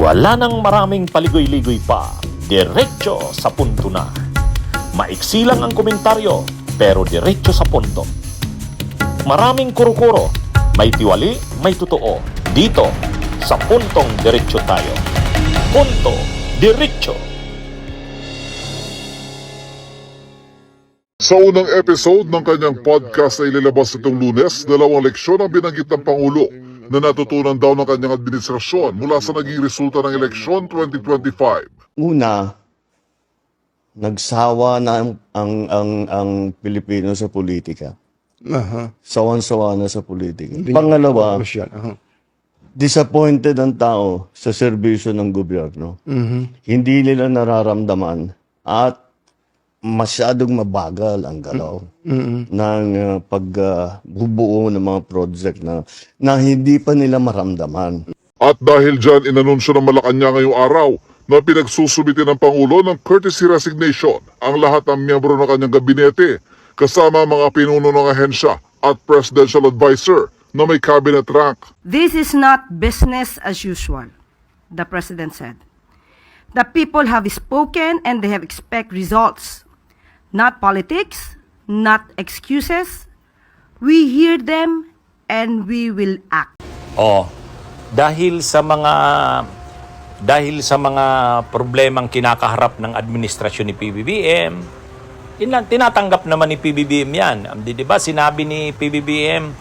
Wala nang maraming paligoy-ligoy pa, diretso sa punto na. Maiksi lang ang komentaryo, pero diretso sa punto. Maraming kuro-kuro, may tiwali, may totoo. Dito, sa puntong diretso tayo. Punto, diretso. Sa unang episode ng kanyang podcast na ilalabas itong Lunes, 2 leksyon ang binanggit ng Pangulo na natutunan daw ng kanyang administrasyon mula sa naging resulta ng eleksyon 2025. Una, nagsawa na ang Pilipino sa politika. Sawan-sawa na sa politika. Pangalawa, disappointed ang tao sa serbisyo ng gobyerno. Hindi nila nararamdaman at masyadong mabagal ang galaw ng pagbubuo ng mga project na hindi pa nila maramdaman. At dahil dyan, inanunsyo ng Malacanang ngayong araw na pinagsusubiti ng Pangulo ng courtesy resignation ang lahat ng miyembro ng kanyang gabinete kasama mga pinuno ng ahensya at presidential advisor na may cabinet rank. This is not business as usual, the President said. The people have spoken and they have expect results. Not politics, not excuses. We hear them and we will act. Dahil sa mga problemang kinakaharap ng administrasyon ni PBBM, tinatanggap naman ni PBBM yan. Di ba sinabi ni PBBM,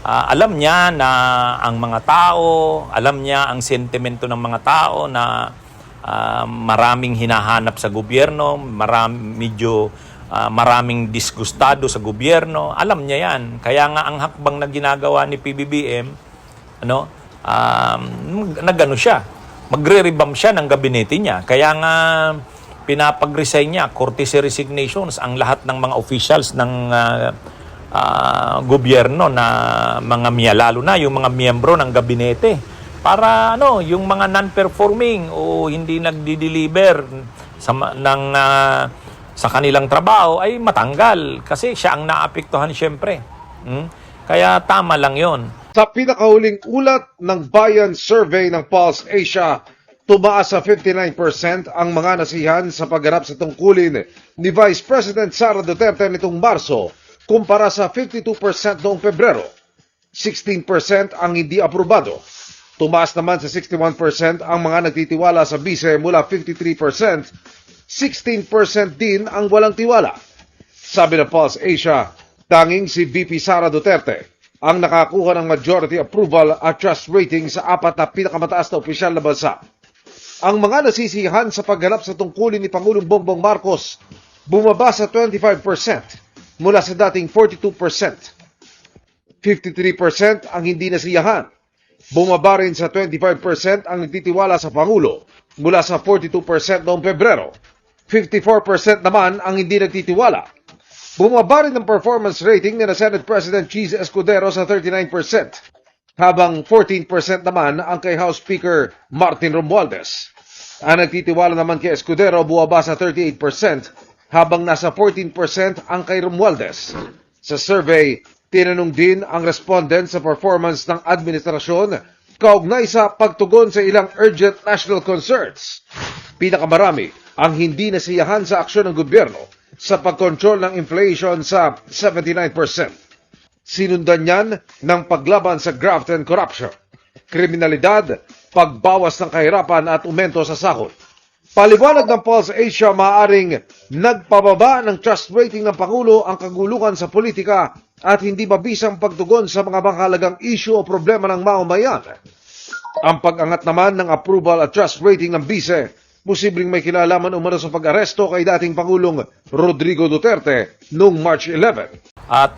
alam niya na ang mga tao, alam niya ang sentimento ng mga tao na maraming hinahanap sa gobyerno, maraming disgustado sa gobyerno. Alam niya yan. Kaya nga ang hakbang na ginagawa ni PBBM, nagano siya, magre-revamp siya ng gabinete niya. Kaya nga pinapag-resign niya, courtesy resignations, ang lahat ng mga officials ng gobyerno na lalo na yung mga miyembro ng gabinete. Para yung mga non-performing o hindi nagdi-deliver sa kanilang trabaho ay matanggal kasi siya ang naapektuhan siyempre. Kaya tama lang yon. Sa pinakahuling ulat ng Bayan Survey ng Pulse Asia, tumaas sa 59% ang mga nasihan sa pagganap sa tungkulin ni Vice President Sara Duterte nitong Marso kumpara sa 52% noong Pebrero. 16% ang hindi aprobado. Tumaas naman sa 61% ang mga nagtitiwala sa bise mula 53%. 16% din ang walang tiwala. Sabi ng Pulse Asia, tanging si VP Sara Duterte ang nakakuha ng majority approval at trust rating sa 4 na pinakamataas na opisyal na bansa. Ang mga nasisihan sa pagganap sa tungkulin ni Pangulong Bongbong Marcos bumaba sa 25% mula sa dating 42%. 53% ang hindi nasiyahan. Bumaba rin sa 25% ang nagtitiwala sa Pangulo mula sa 42% noong Pebrero. 54% naman ang hindi nagtitiwala. Bumaba rin ang performance rating ni Senate President Cheese Escudero sa 39%, habang 14% naman ang kay House Speaker Martin Romualdez. Ang nagtitiwala naman kay Escudero bumaba sa 38%, habang nasa 14% ang kay Romualdez. Sa survey, tinanong din ang respondent sa performance ng administrasyon kaugnay sa pagtugon sa ilang urgent national concerns. Pinakamarami ang hindi nasiyahan sa aksyon ng gobyerno sa pagkontrol ng inflation sa 79%. Sinundan niyan ng paglaban sa graft and corruption, kriminalidad, pagbawas ng kahirapan at aumento sa sahod. Paliwanag ng Pulse Asia, maaaring nagpababa ng trust rating ng Pangulo ang kaguluhan sa politika at hindi mabisang pagtugon sa mga mahalagang issue o problema ng mamamayan. Ang pag-angat naman ng approval at trust rating ng bise, posibleng may kinalaman umano sa pag-aresto kay dating Pangulong Rodrigo Duterte noong March 11. At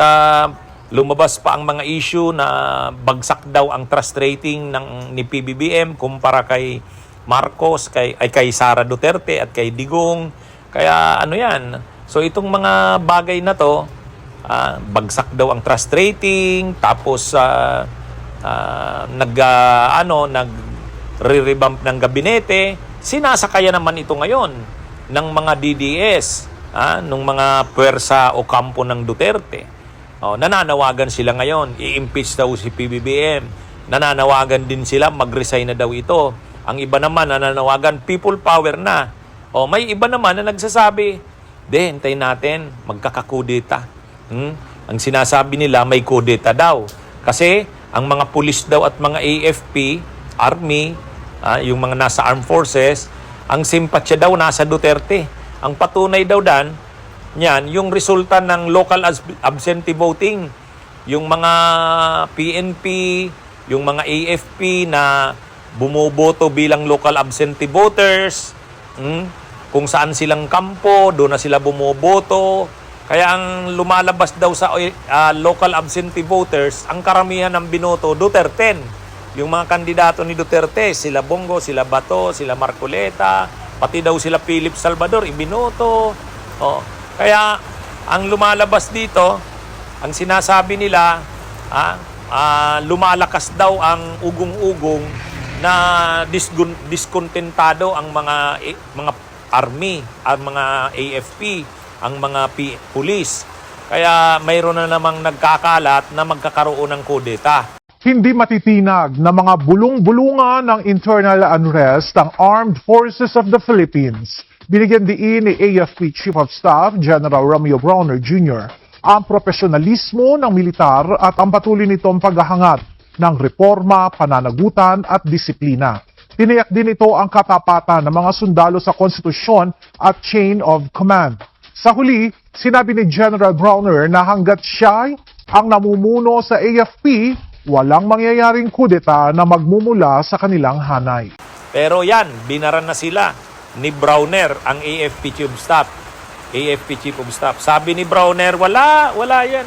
lumabas pa ang mga issue na bagsak daw ang trust rating ni PBBM kumpara kay Marcos, kay Sara Duterte at kay Digong. Kaya yan. So itong mga bagay na to, bagsak daw ang trust rating, tapos nag-revamp ng gabinete. Sinasakaya naman ito ngayon ng mga DDS, ng mga puwersa o kampo ng Duterte. Nananawagan sila ngayon, i-impeach daw si PBBM. Nananawagan din sila, mag-resign na daw ito. Ang iba naman na nananawagan, people power na. O may iba naman na nagsasabi, hintayin natin, magkakakudeta. Ang sinasabi nila, may kudeta daw. Kasi ang mga pulis daw at mga AFP, Army, yung mga nasa armed forces, ang simpatsya daw nasa Duterte. Ang patunay daw yan, yung resulta ng local absentee voting. Yung mga PNP, yung mga AFP na bumuboto bilang local absentee voters, kung saan silang kampo, doon na sila bumoboto. Kaya ang lumalabas daw sa local absentee voters, ang karamihan ng binoto, Duterte. Yung mga kandidato ni Duterte, sila Bongo, sila Bato, sila Marcoleta, pati daw sila Philip Salvador, ibinoto. Kaya ang lumalabas dito, ang sinasabi nila, lumalakas daw ang ugong-ugong na diskontentado ang mga army, ang mga AFP, ang mga pulis. Kaya mayroon na namang nagkakalat na magkakaroon ng kudeta. Hindi matitinag na mga bulong-bulungan ng internal unrest ang Armed Forces of the Philippines. Binigyan diin ni AFP Chief of Staff General Romeo Browner Jr. ang profesionalismo ng militar at ang patuloy nitong paghahangat ng reforma, pananagutan at disiplina. Tiniyak din ito ang katapatan ng mga sundalo sa konstitusyon at chain of command. Sa huli, sinabi ni General Browner na hanggat siya ang namumuno sa AFP, walang mangyayaring kudeta na magmumula sa kanilang hanay. Pero yan, binaran na sila ni Browner, ang AFP Chief of Staff. AFP Chief of Staff. Sabi ni Browner, wala yan.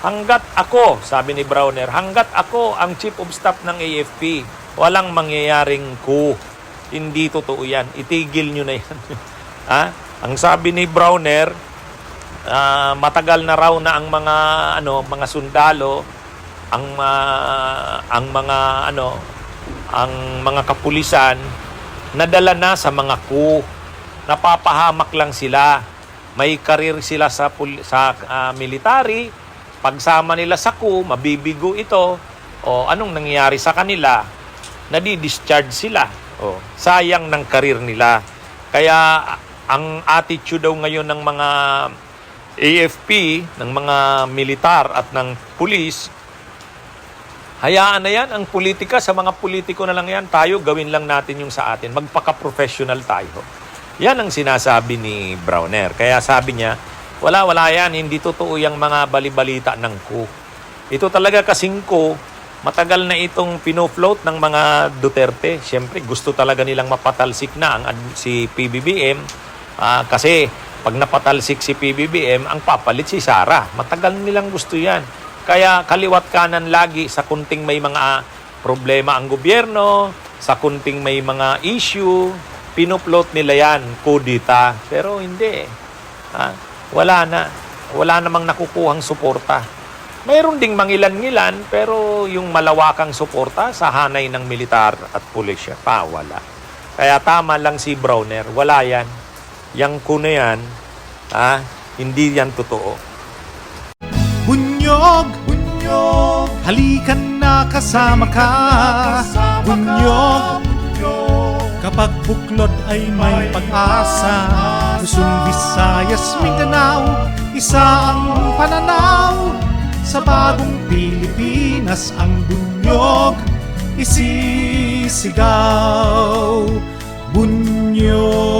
Hanggat ako, sabi ni Browner, hanggat ako ang Chief of Staff ng AFP, walang mangyayaring coup. Hindi totoo yan. Itigil nyo na yan. Ang sabi ni Browner, matagal na raw na ang mga sundalo, ang mga kapulisan nadala na sa mga coup. Napapahamak lang sila. May karir sila sa military. Pagsama nila sa coup, mabibigo ito. O anong nangyayari sa kanila? Nadi-discharge sila. O sayang ng karir nila. Kaya ang attitude daw ngayon ng mga AFP, ng mga militar at ng pulis, hayaan na yan, ang politika, sa mga politiko na lang yan, tayo gawin lang natin yung sa atin, magpaka-professional tayo. Yan ang sinasabi ni Browner. Kaya sabi niya, wala yan, hindi totoo yung mga balibalita ng coup. Ito talaga kasing coup, matagal na itong pinofloat ng mga Duterte. Siyempre, gusto talaga nilang mapatalsik na si PBBM, kasi pag napatalsik si PBBM, ang papalit si Sara. Matagal nilang gusto yan. Kaya kaliwat kanan lagi sa kunting may mga problema ang gobyerno, sa kunting may mga issue, pinuplot nila yan, kudita. Pero hindi. Wala na. Wala namang nakukuhang suporta. Mayroon ding mangilan-ngilan, pero yung malawakang suporta sa hanay ng militar at pulisya, wala. Kaya tama lang si Browner, wala yan. Yang kuno yan, hindi yan totoo. Bunyog, halikan na kasama ka. Bunyog, kapag buklod ay may pag-asa. Luzon, Visayas, Mindanao, isa ang pananaw. Sa bagong Pilipinas ang bunyog isisigaw. Bunyog.